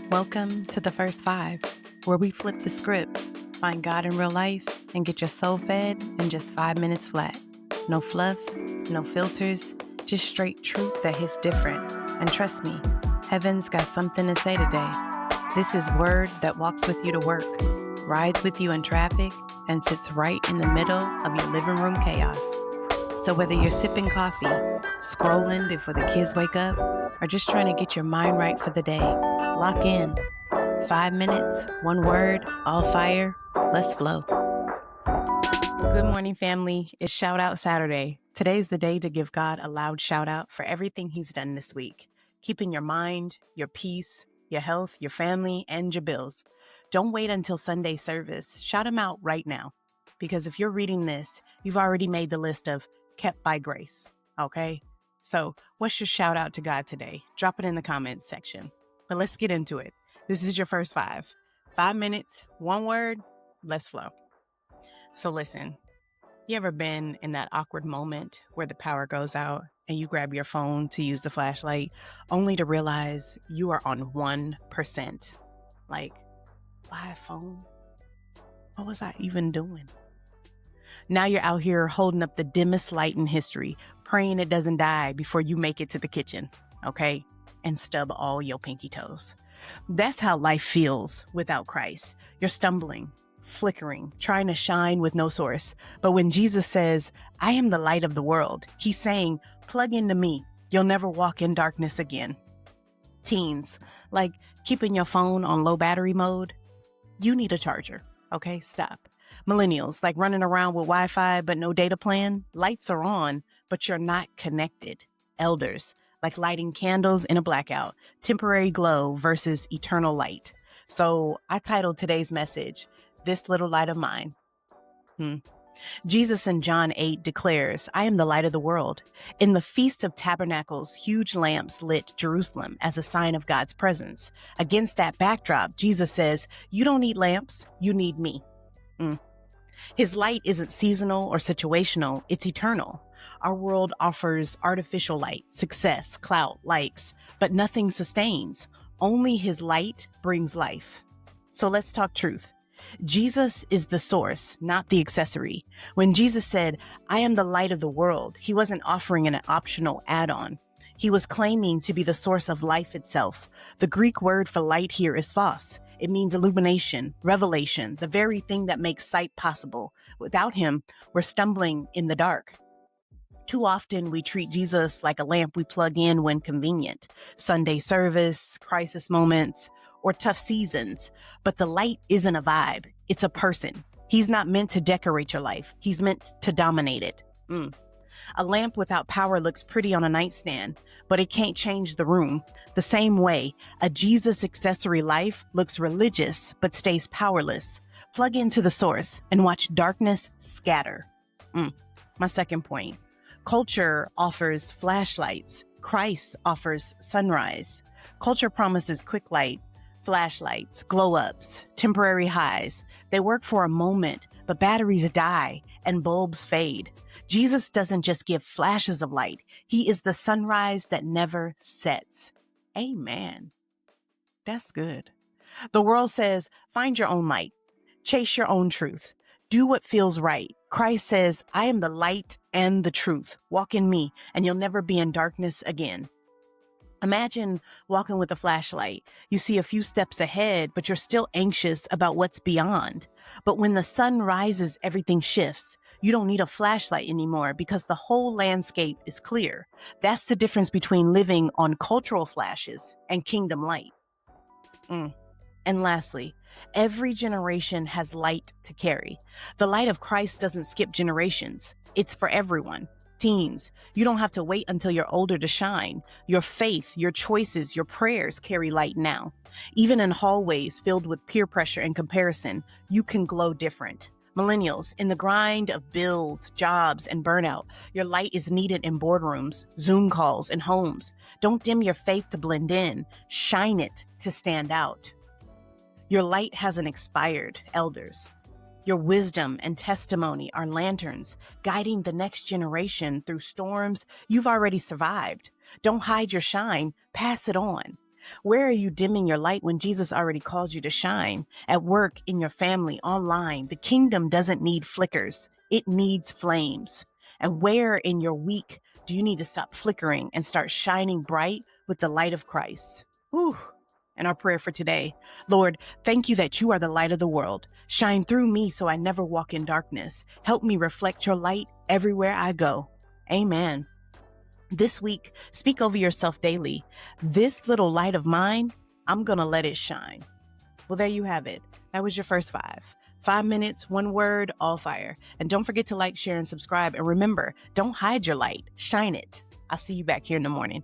Welcome to the First Five, where we flip the script, find God in real life, and get your soul fed in just 5 minutes flat. No fluff, no filters, just straight truth that hits different. And trust me, heaven's got something to say today. This is word that walks with you to work, rides with you in traffic, and sits right in the middle of your living room chaos. So whether you're sipping coffee, scrolling before the kids wake up, or just trying to get your mind right for the day, lock in. 5 minutes, one word, all fire. Let's flow. Good morning, family. It's Shout Out Saturday. Today's the day to give God a loud shout out for everything He's done this week, keeping your mind, your peace, your health, your family, and your bills. Don't wait until Sunday service. Shout Him out right now. Because if you're reading this, you've already made the list of kept by grace. Okay? So, what's your shout out to God today? Drop it in the comments section. But let's get into it. This is your first five. 5 minutes, one word, let's flow. So listen, you ever been in that awkward moment where the power goes out and you grab your phone to use the flashlight only to realize you are on 1%? Like, why phone? What was I even doing? Now you're out here holding up the dimmest light in history, praying it doesn't die before you make it to the kitchen, okay? And stub all your pinky toes. That's how life feels without Christ. You're stumbling, flickering, trying to shine with no source. But when Jesus says, I am the light of the world, He's saying, plug into me. You'll never walk in darkness again. Teens, like keeping your phone on low battery mode, you need a charger, okay? Stop. Millennials, like running around with Wi-Fi but no data plan, lights are on, but you're not connected. Elders, like lighting candles in a blackout, temporary glow versus eternal light. So I titled today's message, This Little Light of Mine. Jesus in John 8 declares, I am the light of the world. In the Feast of Tabernacles, huge lamps lit Jerusalem as a sign of God's presence. Against that backdrop, Jesus says, you don't need lamps, you need me. His light isn't seasonal or situational, it's eternal. Our world offers artificial light, success, clout, likes, but nothing sustains. Only His light brings life. So let's talk truth. Jesus is the source, not the accessory. When Jesus said, I am the light of the world, He wasn't offering an optional add-on. He was claiming to be the source of life itself. The Greek word for light here is phos. It means illumination, revelation, the very thing that makes sight possible. Without Him, we're stumbling in the dark. Too often we treat Jesus like a lamp we plug in when convenient. Sunday service, crisis moments, or tough seasons. But the light isn't a vibe. It's a person. He's not meant to decorate your life. He's meant to dominate it. A lamp without power looks pretty on a nightstand, but it can't change the room. The same way, a Jesus accessory life looks religious, but stays powerless. Plug into the source and watch darkness scatter. My second point. Culture offers flashlights. Christ offers sunrise. Culture promises quick light, flashlights, glow-ups, temporary highs. They work for a moment, but batteries die and bulbs fade. Jesus doesn't just give flashes of light. He is the sunrise that never sets. Amen. That's good. The world says, find your own light. Chase your own truth. Do what feels right. Christ says, I am the light and the truth. Walk in me, and you'll never be in darkness again. Imagine walking with a flashlight. You see a few steps ahead, but you're still anxious about what's beyond. But when the sun rises, everything shifts. You don't need a flashlight anymore because the whole landscape is clear. That's the difference between living on cultural flashes and kingdom light. And lastly, every generation has light to carry. The light of Christ doesn't skip generations. It's for everyone. Teens, you don't have to wait until you're older to shine. Your faith, your choices, your prayers carry light now. Even in hallways filled with peer pressure and comparison, you can glow different. Millennials, in the grind of bills, jobs, and burnout, your light is needed in boardrooms, Zoom calls, and homes. Don't dim your faith to blend in. Shine it to stand out. Your light hasn't expired, elders. Your wisdom and testimony are lanterns guiding the next generation through storms you've already survived. Don't hide your shine, pass it on. Where are you dimming your light when Jesus already called you to shine? At work, in your family, online. The kingdom doesn't need flickers, it needs flames. And where in your week do you need to stop flickering and start shining bright with the light of Christ? Whew. And our prayer for today: Lord, thank you that you are the light of the world. Shine through me so I never walk in darkness. Help me reflect your light everywhere I go. Amen. This week, speak over yourself daily. This little light of mine, I'm going to let it shine. Well, there you have it. That was your first 5. 5 minutes, 1 word, all fire. And don't forget to like, share, and subscribe. And remember, don't hide your light. Shine it. I'll see you back here in the morning.